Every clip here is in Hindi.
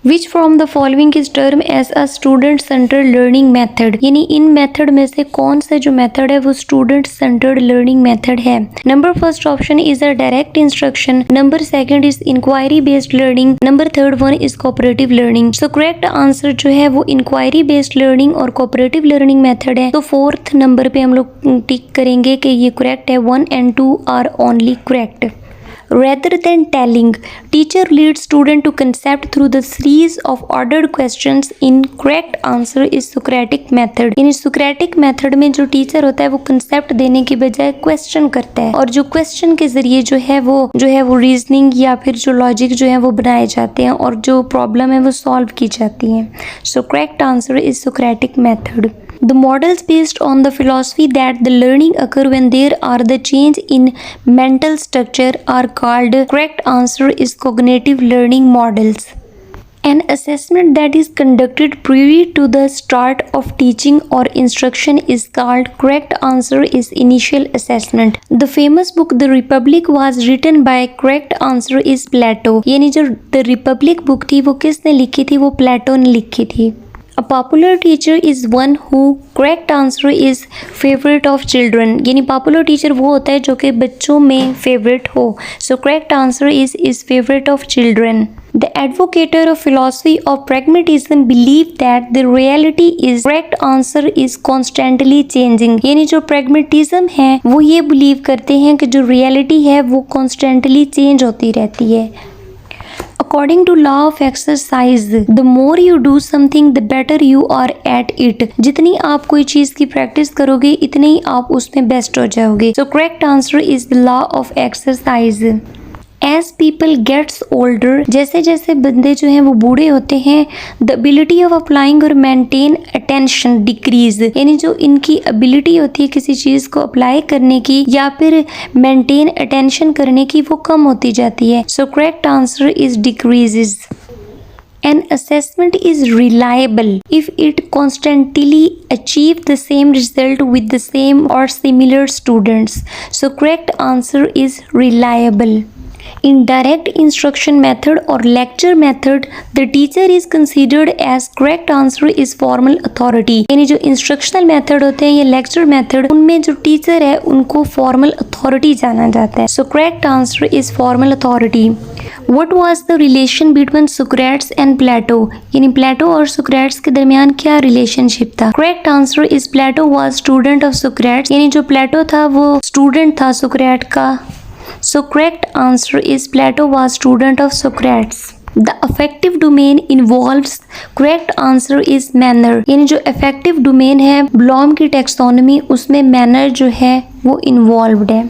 Which from the following is term as a student centred learning method, यानी इन मेथड में से कौन सा जो मेथड है वो स्टूडेंट सेंटर्ड लर्निंग मेथड है। Number first option is a direct instruction, number second is inquiry based learning, number third one is cooperative learning. So correct answer जो है वो इंक्वायरी बेस्ड लर्निंग और कोऑपरेटिव लर्निंग मेथड है। तो फोर्थ नंबर पे हम लोग टिक करेंगे कि ये करेक्ट है, 1 and 2 are only correct. Rather than telling, teacher leads student to concept through the series of ordered questions. In correct answer is Socratic method. यानी Socratic method में जो टीचर होता है वो कंसेप्ट देने की बजाय क्वेश्चन करता है और जो क्वेश्चन के जरिए जो है वो रीजनिंग या फिर जो लॉजिक जो है वो बनाए जाते हैं और जो प्रॉब्लम है वो सॉल्व की जाती है। So correct answer is Socratic method. The models based on the philosophy that the learning occur when there are the change in mental structure are called. Correct answer is cognitive learning models. An assessment that is conducted prior to the start of teaching or instruction is called. Correct answer is initial assessment. The famous book The Republic was written by. Correct answer is Plato. यानी जो The Republic book थी वो किसने लिखी थी, वो प्लेटो ने लिखी थी। A popular teacher is one who. Correct answer is favorite of children. यानी popular teacher वो होता है जो कि बच्चों में favorite हो। So correct answer is favorite of children. The advocator of philosophy of pragmatism believe that the reality is. Correct answer is constantly changing. यानी जो pragmatism है वो ये believe करते हैं कि जो reality है वो constantly change होती रहती है। According to law of exercise, the more you do something, the better you are at it. जितनी आप कोई चीज की प्रैक्टिस करोगे इतने ही आप उसमें बेस्ट हो जाओगे। So correct answer is the law of exercise. As people gets older, जैसे जैसे बंदे जो हैं वो बूढ़े होते हैं, the ability of applying और maintain attention decrease. यानी जो इनकी ability होती है किसी चीज़ को अप्लाई करने की या फिर maintain attention करने की वो कम होती जाती है। So correct answer is decreases. An assessment is reliable if it constantly achieve the same result with the same or similar students. So correct answer is reliable. In direct instruction method or lecture method, the teacher is considered as. Correct answer is formal authority. यानी जो instructional method होते हैं या lecture method उनमें जो teacher है उनको formal authority जाना जाता है। So correct answer is formal authority. What was the relation between Socrates and Plato? यानी प्लेटो और सोक्रेट्स के दरमियान क्या रिलेशनशिप था? Correct answer is Plato was student of Socrates. यानी जो प्लेटो था वो स्टूडेंट था सोक्रेट का। So correct answer is Plato was student of Socrates. The affective domain involves. Correct answer is manner. यानी जो affective domain है ब्लॉम की टेक्सोनॉमी उसमें manner जो है वो involved है।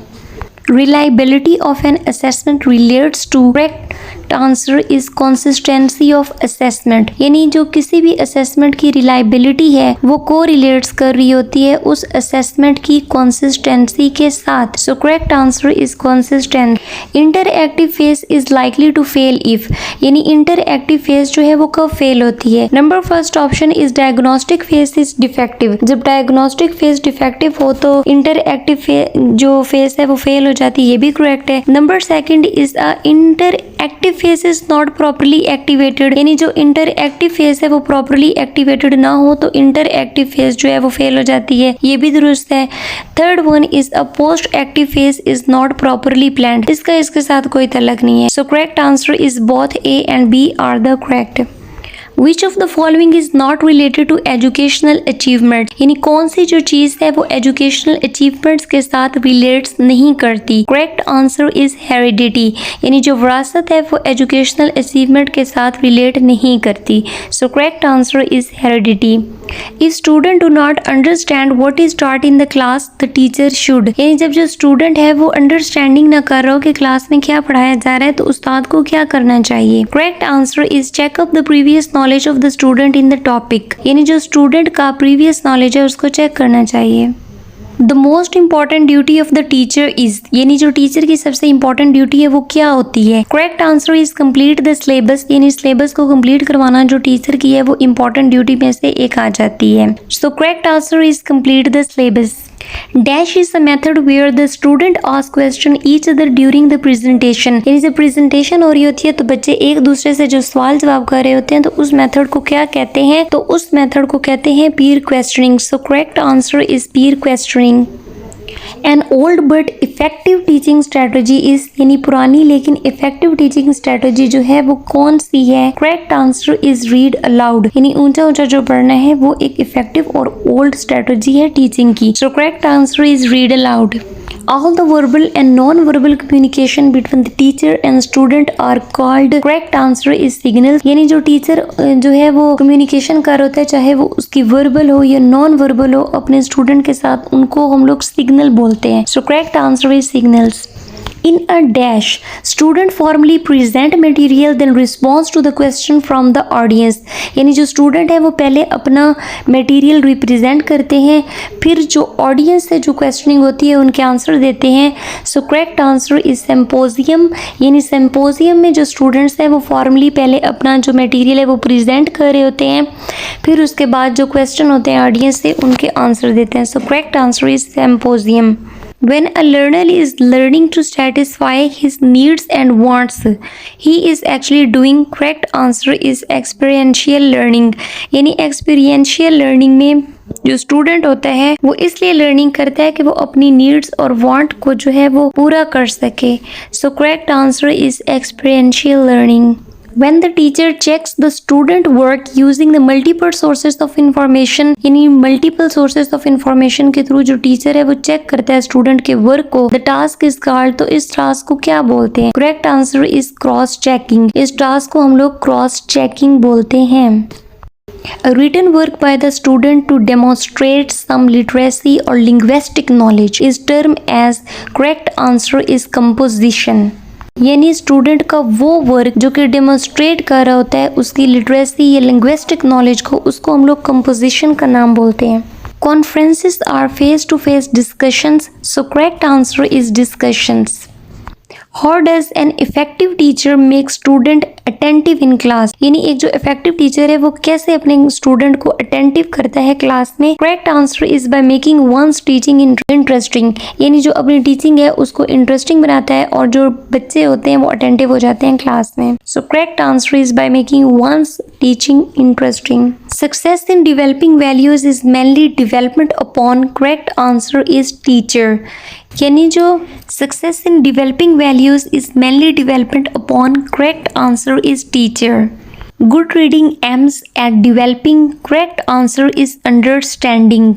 Reliability of an assessment relates to. Correct answer is consistency of assessment. यानी जो किसी भी assessment की reliability है वो correlates कर रही होती है उस assessment की consistency के साथ। So correct answer is consistent. Interactive phase is likely to fail if. यानी interactive phase जो है वो कब fail होती है? Number first option is diagnostic phase is defective. जब diagnostic phase defective हो तो interactive जो phase है वो fail हो जाती है, ये भी correct है। Number second is a interactive phase is not properly activated. यानी जो interactive phase है वो properly activated ना हो तो interactive phase जो है वो fail हो जाती है, ये भी दुरुस्त है। Third one is a post active phase is not properly planned. इसका इसके साथ कोई तल्लुक नहीं है। So correct answer is both A and B are the correct. Which of the following is not related to educational achievement? यानी कौन सी जो चीज़ है वो educational achievements के साथ relates नहीं करती? Correct answer is heredity. यानी जो विरासत है वो educational achievement के साथ relate नहीं करती। So correct answer is heredity. If student do not understand what is taught in the class, the teacher should. यानी जब जो student है वो understanding ना कर रहा हो कि क्लास में क्या पढ़ाया जा रहा है तो उस्ताद को क्या करना चाहिए? Correct answer is check up the previous knowledge of the student in the topic. यानी जो student का previous knowledge है उसको check करना चाहिए। The most important duty of the teacher is. यानी जो टीचर की सबसे important duty है वो क्या होती है? Correct answer is complete the syllabus. यानी syllabus को complete करवाना जो टीचर की है वो important duty में से एक आ जाती है। So correct answer is complete the syllabus. Dash is the method where the student ask question each other during the presentation. यानी जब प्रेजेंटेशन हो रही होती है तो बच्चे एक दूसरे से जो सवाल जवाब कर रहे होते हैं, तो उस मेथड को क्या कहते हैं? तो उस मेथड को कहते हैं peer questioning. So correct answer is peer questioning. An old but effective teaching strategy is, यानी पुरानी लेकिन इफेक्टिव टीचिंग स्ट्रेटजी जो है वो कौन सी है? Correct answer is read aloud. यानी ऊंचा ऊंचा जो पढ़ना है वो एक इफेक्टिव और ओल्ड स्ट्रेटजी है टीचिंग की। सो correct answer is read aloud. All the verbal and non-verbal communication between the teacher and student are called, correct answer is signals। यानी जो टीचर जो है वो कम्युनिकेशन कर होता है, चाहे वो उसकी वर्बल हो या नॉन वर्बल हो अपने स्टूडेंट के साथ, उनको हम लोग सिग्नल बोलते हैं। सो correct answer is signals. In a dash, student formally present material then responds to the question from the audience। यानी जो स्टूडेंट है वो पहले अपना मटेरियल रिप्रेजेंट करते हैं, फिर जो ऑडियंस से जो क्वेश्चनिंग होती है उनके आंसर देते हैं। सो करेक्ट आंसर इज सिम्पोजियम। यानी सिम्पोजियम में जो स्टूडेंट्स हैं वो फॉर्मली पहले अपना जो मटेरियल है वो प्रेजेंट कर रहे होते हैं, फिर उसके बाद जो क्वेश्चन होते हैं ऑडियंस से उनके आंसर देते हैं। सो correct answer is symposium. When a learner is learning to satisfy his needs and wants, he is actually doing, correct answer is experiential learning। यानी experiential learning में जो स्टूडेंट होता है वो इसलिए लर्निंग करता है कि वो अपनी नीड्स और वांट को जो है वो पूरा कर सके। सो correct answer is experiential learning. When the teacher checks the student work using the multiple sources of information, यानी multiple sources of information के थ्रू जो टीचर है वो चेक करता है स्टूडेंट के वर्क को, the task is called, तो इस टास्क को क्या बोलते हैं? Correct answer is cross checking। इस टास्क को हम लोग क्रॉस चेकिंग बोलते हैं। A written work by the student to demonstrate some literacy or linguistic knowledge is termed as, correct answer is composition। यानी स्टूडेंट का वो वर्क जो कि डेमोन्स्ट्रेट कर रहा होता है उसकी लिटरेसी या लिंग्विस्टिक नॉलेज को, उसको हम लोग कंपोजिशन का नाम बोलते हैं। Conferences are face to face discussions. So correct answer is discussions. How does an effective teacher make student attentive in class? यानी एक जो effective teacher है वो कैसे अपने स्टूडेंट को attentive करता है क्लास में? Correct answer is by making one's teaching interesting। यानी जो अपनी टीचिंग है उसको इंटरेस्टिंग बनाता है और जो बच्चे होते हैं वो attentive हो जाते हैं क्लास में। So correct answer is by making one's teaching interesting। Success in developing values is mainly development upon, correct answer is teacher। यानी जो success in developing values is mainly development upon, correct answer is teacher. Good reading aims at developing, correct answer is understanding.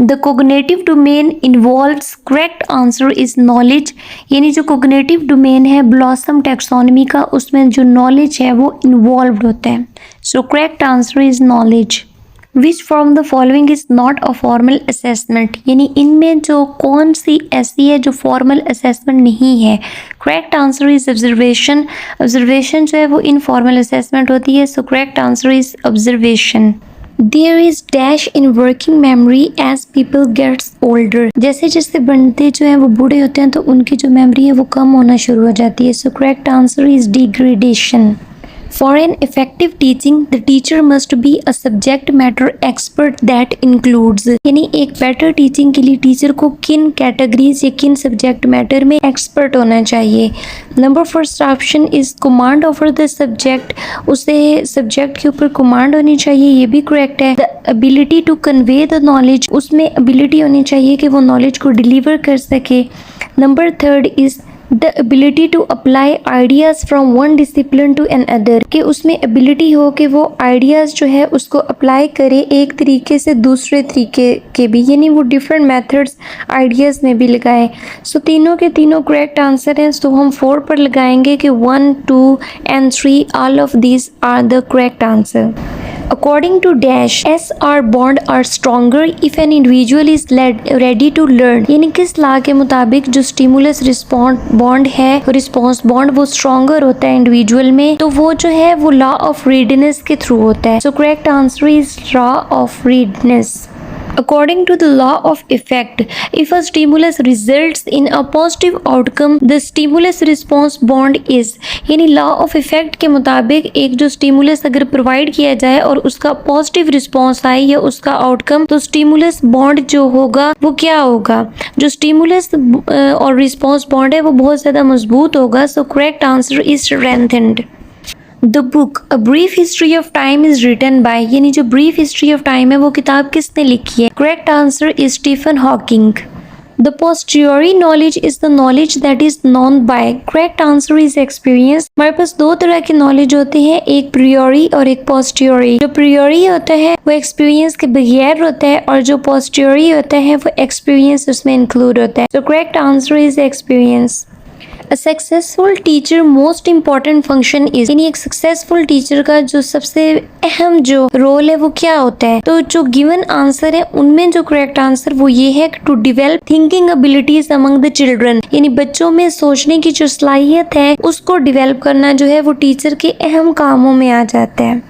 The cognitive domain involves, correct answer is knowledge. यानी जो कोग्निटिव डोमेन है ब्लॉसम टैक्सोनॉमी का, उसमें जो नॉलेज है वो इन्वॉल्व होता है। So correct answer is knowledge. Which from the following is not a formal assessment. यानी इनमें जो कौन सी ऐसी है जो फॉर्मल असेसमेंट नहीं है? Correct answer is observation. Observation जो है वो इनफॉर्मल असेसमेंट होती है। So correct answer is observation. There is dash in working memory as people gets older। जैसे जैसे बंदे जो है वो बूढ़े होते हैं तो उनकी जो मेमोरी है वो कम होना शुरू हो जाती है। So correct answer is degradation. For an effective teaching, the teacher must be a subject matter expert that includes। यानी एक बेटर टीचिंग के लिए टीचर को किन कैटेगरीज या किन सब्जेक्ट मैटर में एक्सपर्ट होना चाहिए? Number first option is command over the subject. उसे सब्जेक्ट के ऊपर कमांड होनी चाहिए, ये भी करेक्ट है। The ability to convey the knowledge, उसमें एबिलिटी होनी चाहिए कि वो नॉलेज को डिलीवर कर सके। Number third is the ability to apply ideas from one discipline to another, कि उसमें एबिलिटी हो कि वो आइडियाज़ जो है उसको अप्लाई करे एक तरीके से दूसरे तरीके के भी, यानी वो डिफरेंट मेथड्स आइडियाज़ में भी लगाए। सो तीनों के तीनों करेक्ट आंसर हैं। तो हम 4 पर लगाएंगे कि 1, 2 and 3 all of these are the correct answer. According to Dash, SR bond are stronger if an individual is ready to learn। यानी किस लॉ के मुताबिक जो स्टिमुलस रिस्पॉन्स बॉन्ड है, रिस्पॉन्स बॉन्ड वो स्ट्रॉन्गर होता है इंडिविजुअल में, तो वो जो है वो लॉ ऑफ रीडनेस के थ्रू होता है। So correct answer is law of readiness. According to the law of effect, if a stimulus results in a positive outcome, the stimulus response bond is, यानी लॉ ऑफ इफेक्ट के मुताबिक एक जो स्टिमुलस अगर प्रोवाइड किया जाए और उसका पॉजिटिव रिस्पॉन्स आए या उसका आउटकम, तो स्टिमुलस बॉन्ड जो होगा वो क्या होगा, जो स्टिमुलस और रिस्पॉन्स बॉन्ड है वो बहुत ज़्यादा मजबूत होगा. So correct answer is strengthened. The book a brief history of time is written by, यानी जो ब्रीफ हिस्ट्री ऑफ टाइम है वो किताब किसने लिखी है. Correct answer is Stephen Hawking. The posteriori knowledge is the knowledge that is known by. Correct answer is experience. हमारे पास दो तरह के नॉलेज होते हैं, एक प्रियोरी और एक पोस्टियोरी. जो प्रियोरी होता है वो एक्सपीरियंस के बगैर होता है और जो पोस्टियोरी होता है वो एक्सपीरियंस उसमें इंक्लूड होता है. So correct answer is experience. A successful teacher most important function is, यानी एक सक्सेसफुल टीचर का जो सबसे अहम जो रोल है वो क्या होता है. तो जो गिवन आंसर है उनमें जो करेक्ट आंसर वो ये है, to develop thinking abilities among the children, यानी बच्चों में सोचने की जो सलाहियत है उसको डिवेल्प करना जो है वो टीचर के अहम कामों में आ जाता है.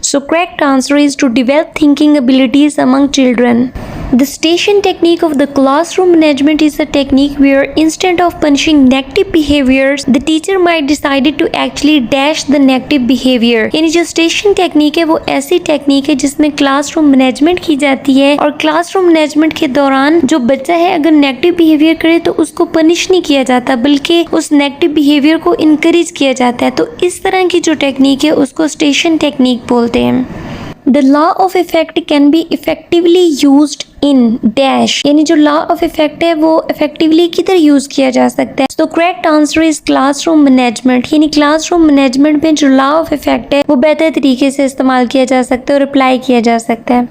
So correct answer is to develop thinking abilities among children. The station technique of the classroom management is a technique where instead of punishing negative behaviors, the teacher might decided to actually dash the negative behavior. यानी जो स्टेशन टेक्निक है वो ऐसी टेक्निक है जिसमें क्लासरूम मैनेजमेंट की जाती है और क्लासरूम मैनेजमेंट के दौरान जो बच्चा है अगर नेगेटिव बिहेवियर करे तो उसको पनिश नहीं किया जाता बल्कि उस नेगेटिव बिहेवियर को इनकरेज किया जाता है. तो इस तरह की जो टेक्निक है उसको स्टेशन टेक्निक बोलते हैं. The law of effect can be effectively used in dash, यानी जो लॉ ऑफ इफेक्ट है वो इफेक्टिवली किधर यूज किया जा सकता है. तो correct answer is classroom management, यानी क्लासरूम मैनेजमेंट में जो लॉ ऑफ इफेक्ट है वो बेहतर तरीके से इस्तेमाल किया जा सकता है और अप्लाई किया जा सकता है.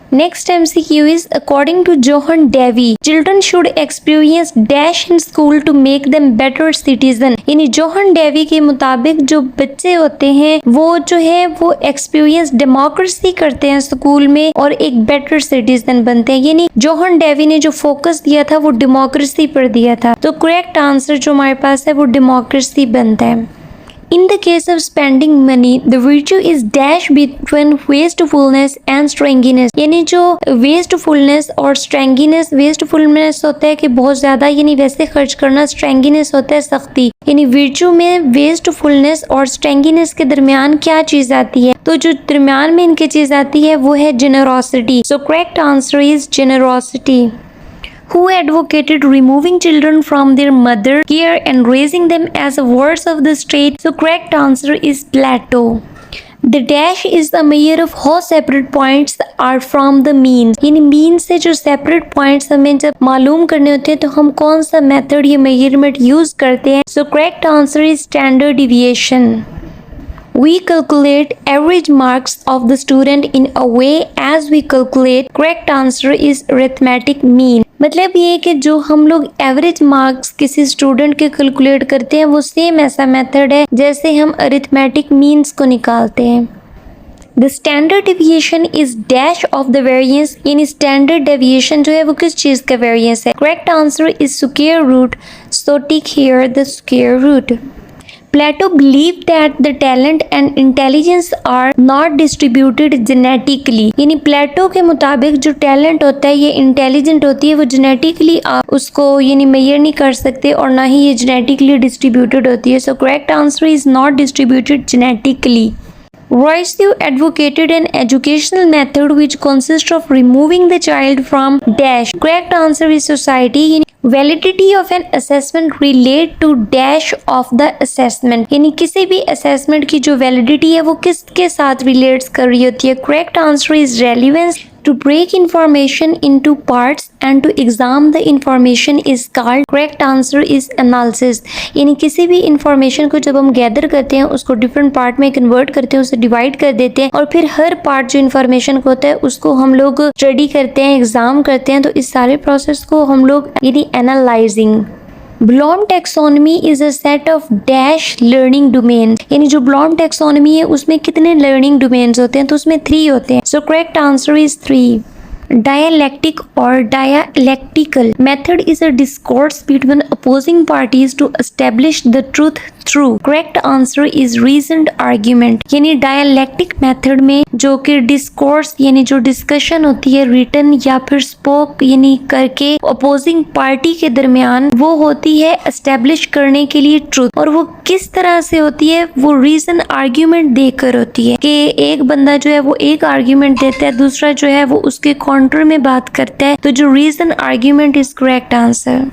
Next MCQ is, according to Johan Davy, children should experience dash in school to make them better citizen. यानी जोहन डेवी के मुताबिक जो बच्चे होते हैं वो जो है वो एक्सपीरियंस डेमोक्रेसी करते हैं स्कूल में और एक बेटर सिटीजन बनते हैं. यानी जोहन डेवी ने जो फोकस दिया था वो डेमोक्रेसी पर दिया था. तो करेक्ट आंसर जो हमारे पास है वो डेमोक्रेसी बनता है. In the case of spending money, the virtue is dash between wastefulness and stringiness. यानी जो wastefulness और stringiness, wastefulness होता है कि बहुत ज़्यादा यानी वैसे खर्च करना, stringiness होता है सख्ती. यानी virtue में wastefulness और stringiness के दरमियान क्या चीज़ आती है, तो जो दरमियान में इनकी चीज़ आती है वो है generosity. So correct answer is generosity. Who advocated removing children from their mother care and raising them as wards of the state? So correct answer is Plato. The dash is the measure of how separate points are from the mean. यानी mean से जो separate points हमें जब मालूम करने होते हैं तो हम कौन सा method या measurement use करते हैं. So correct answer is standard deviation. We calculate average marks of the student in a way as we calculate. Correct answer is arithmetic mean. मतलब ये कि जो हम लोग एवरेज मार्क्स किसी स्टूडेंट के कैलकुलेट करते हैं वो सेम ऐसा मेथड है जैसे हम अरिथमेटिक मीन्स को निकालते हैं. The standard deviation is dash of the variance, यानी स्टैंडर्ड डेविएशन जो है वो किस चीज का वेरिएंस है. Correct answer is square root. So take here the square root. Plato believed that the talent and intelligence are not distributed genetically. यानी प्लेटो के मुताबिक जो टैलेंट होता है ये इंटेलिजेंट होती है वो जेनेटिकली आप उसको यानी मेजर नहीं कर सकते और ना ही ये जेनेटिकली डिस्ट्रीब्यूटेड होती है. So correct answer is not distributed genetically. Rousseau advocated an educational method which consists of removing the child from dash. Correct answer is society. Validity of an assessment relate to dash of the assessment. यानी किसी भी assessment की जो validity है वो किसके साथ relates कर रही होती है. Correct answer is relevance. To break information into parts and to examine the information is called. Correct answer is analysis. यानी किसी भी information को जब हम gather करते हैं उसको different part में convert करते हैं, उसे divide कर देते हैं और फिर हर part जो information को होता है उसको हम लोग study करते हैं, exam करते हैं. तो इस सारे process को हम लोग यानी analyzing. Bloom taxonomy is a set of dash learning domain. यानी जो ब्लॉम टैक्सोनॉमी है उसमें कितने लर्निंग डोमेन्स होते हैं, तो उसमें 3 होते हैं. सो correct answer is 3. Dialectic or dialectical method is a discourse between opposing parties to establish the truth through. Correct answer is reasoned argument. यानी dialectic method में जो कि discourse यानी जो discussion होती है written या फिर spoke यानी करके opposing party के दरमियान, वो होती है establish करने के लिए truth। और वो किस तरह से होती है, वो reason argument देकर होती है कि एक बंदा जो है वो एक argument देता है, दूसरा जो है वो उसके काउंटर में बात करता है, तो जो reason argument is correct answer.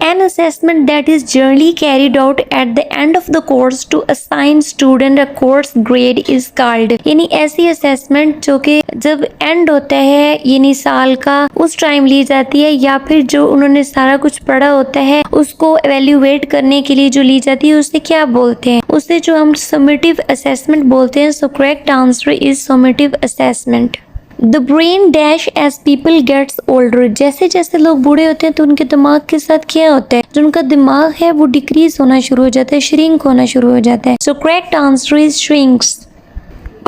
An assessment that is generally carried out at the end of the course to assign student a course grade is called। यानी ऐसी असेसमेंट जो कि जब एंड होता है यानी साल का, उस टाइम ली जाती है, या फिर जो उन्होंने सारा कुछ पढ़ा होता है उसको एवेल्युएट करने के लिए जो ली जाती है, उसे क्या बोलते हैं, उसे जो हम समेटिव असेसमेंट बोलते हैं। सो correct answer is summative assessment. The brain dash as people gets older। जैसे जैसे लोग बूढ़े होते हैं तो उनके दिमाग के साथ क्या होता है, जो उनका दिमाग है वो डिक्रीज होना शुरू हो जाता है, श्रिंक होना शुरू हो जाता है। So correct answer is shrinks।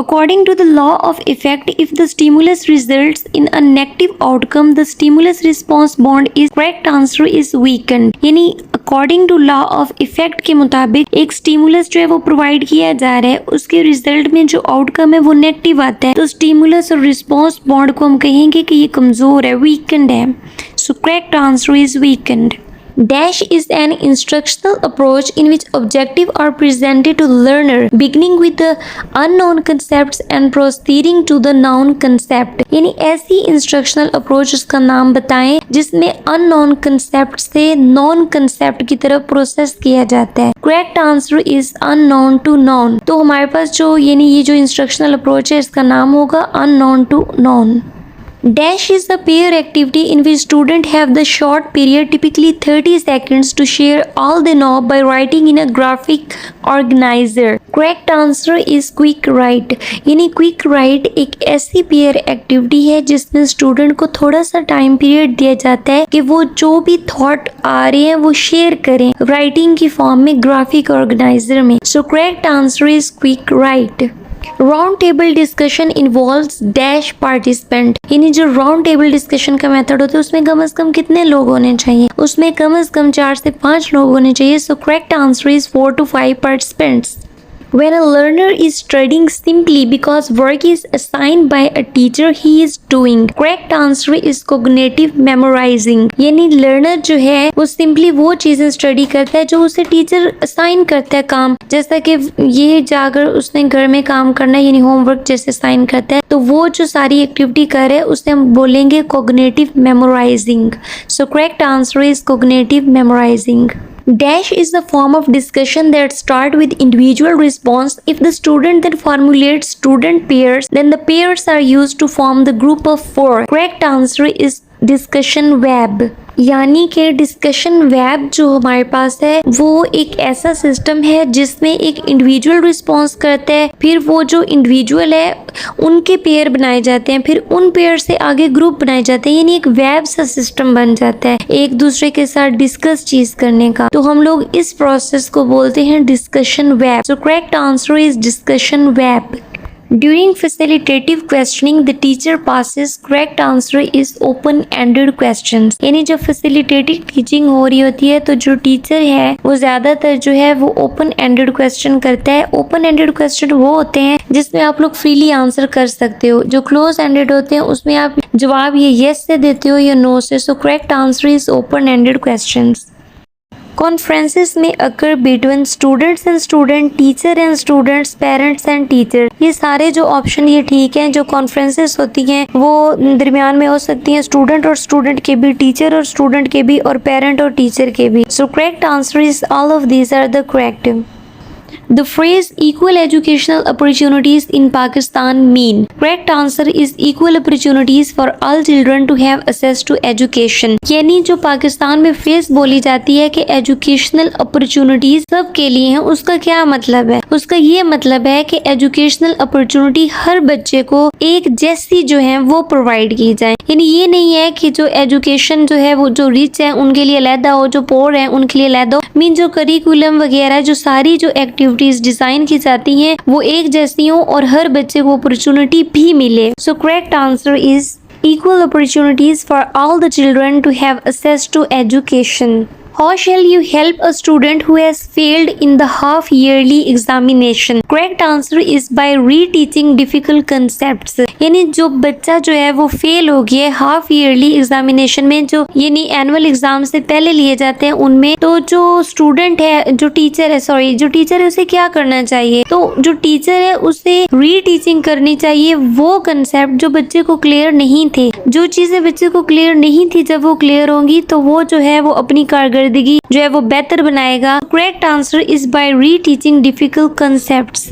According to the law of effect, if the stimulus results in a negative outcome, the stimulus response bond is correct answer is weakened। यानी according to law of effect के मुताबिक एक स्टिमुलस जो है वो प्रोवाइड किया जा रहा है, उसके रिजल्ट में जो आउटकम है वो नेगेटिव आता है, तो स्टिमुलस और रिस्पॉन्स बॉन्ड को हम कहेंगे कि ये कमजोर है, वीकेंड है। So correct answer is weekend. Dash is an instructional approach in which objectives are presented to learner, beginning with the unknown concepts and proceeding to the known concept। यानी ऐसी instructional approach उसका नाम बताएं जिसमें unknown concept से known concept की तरफ प्रोसेस किया जाता है। Correct answer is unknown to known। तो हमारे पास जो यानी ये जो instructional approach है इसका नाम होगा unknown to known। Dash is the peer activity in which students have the short period, typically 30 seconds, to share all they know by writing in a graphic organizer। Correct answer is quick write। यानी quick write एक ऐसी peer activity है जिसमें स्टूडेंट को थोड़ा सा टाइम पीरियड दिया जाता है कि वो जो भी थॉट आ रहे हैं वो शेयर करें राइटिंग की फॉर्म में ग्राफिक ऑर्गेनाइजर में। So correct answer is quick write। Round table discussion involves dash participant. यानी जो राउंड टेबल डिस्कशन का मेथड होता है उसमें कम से कम कितने लोग होने चाहिए, उसमें कम से कम 4 से 5 लोग होने चाहिए। सो correct answer is 4 to 5 participants। When a learner is studying simply because work is assigned by a teacher, he is doing। Correct answer is cognitive memorizing। यानी लर्नर जो है वो सिंपली वो चीजें स्टडी करता है जो उसे टीचर असाइन करता है काम, जैसा कि ये जाकर उसने घर में काम करना है यानी होमवर्क जैसे असाइन करता है, तो वो जो सारी एक्टिविटी कर रहे हैं उसे हम बोलेंगे cognitive memorizing। So correct answer is cognitive memorizing। Dash is the form of discussion that start with individual response. If the student then formulates student pairs, then the pairs are used to form the group of 4। Correct answer is discussion web. यानी कि डिस्कशन वेब जो हमारे पास है वो एक ऐसा सिस्टम है जिसमें एक इंडिविजुअल रिस्पॉन्स करता है, फिर वो जो इंडिविजुअल है उनके पेयर बनाए जाते हैं, फिर उन पेयर से आगे ग्रुप बनाए जाते हैं, यानी एक वेब सा सिस्टम बन जाता है एक दूसरे के साथ डिस्कस चीज करने का। तो हम लोग इस प्रोसेस को बोलते हैं discussion web. So correct answer is discussion web. During facilitative questioning, the teacher passes। Correct answer is open-ended questions। यानी जब facilitative teaching हो रही होती है तो जो टीचर है वो ज्यादातर जो है वो open-ended question करता है। open-ended question वो होते हैं जिसमें आप लोग freely आंसर कर सकते हो, जो close-ended होते हैं उसमें आप जवाब ये yes से देते हो या no से। So correct answer is open-ended questions। Conferences में occur between students and student, teacher and students, parents and teacher, ये सारे जो ऑप्शन ये ठीक हैं। जो कॉन्फ्रेंसेस होती हैं वो दरमियान में हो सकती हैं स्टूडेंट और स्टूडेंट के भी, टीचर और स्टूडेंट के भी, और पेरेंट और टीचर के भी। So correct answer is all of these are the correct. The phrase equal educational opportunities in Pakistan mean। Correct answer is equal opportunities for all children to have access to education। यानी जो पाकिस्तान में फ्रेज बोली जाती है कि एजुकेशनल अपॉर्चुनिटीज सब के लिए हैं, उसका क्या मतलब है? उसका ये मतलब है कि एजुकेशनल अपॉर्चुनिटी हर बच्चे को एक जैसी जो है वो प्रोवाइड की जाए। यानी ये नहीं है कि जो एजुकेशन जो है वो जो रिच है उनके लिए अलहदा हो, जो पोर है उनके लिए अलहदा हो। मीन जो करिकुलम वगैरह जो सारी जो एक्टिविटीज डिजाइन की जाती हैं वो एक जैसी हो और हर बच्चे को अपॉर्चुनिटी भी मिले। सो correct answer is equal opportunities for all the children to have access to education. How shall you help a student who has failed in the half yearly examination? Correct answer is by reteaching difficult concepts. यानी जो बच्चा जो है वो फेल हो गया है हाफ ईयरली एग्जामिनेशन में, जो यानी एनुअल एग्जाम से पहले लिए जाते हैं उनमें, तो जो स्टूडेंट है, जो टीचर है उसे क्या करना चाहिए? तो जो टीचर है उसे रीटीचिंग करनी चाहिए वो कंसेप्ट जो बच्चे को क्लियर नहीं थे। जो चीजें बच्चे को क्लियर नहीं थी जब वो क्लियर होंगी तो वो जो है वो अपनी कारकर्दगी जो है वो बेहतर बनाएगा। Correct answer is by reteaching difficult concepts.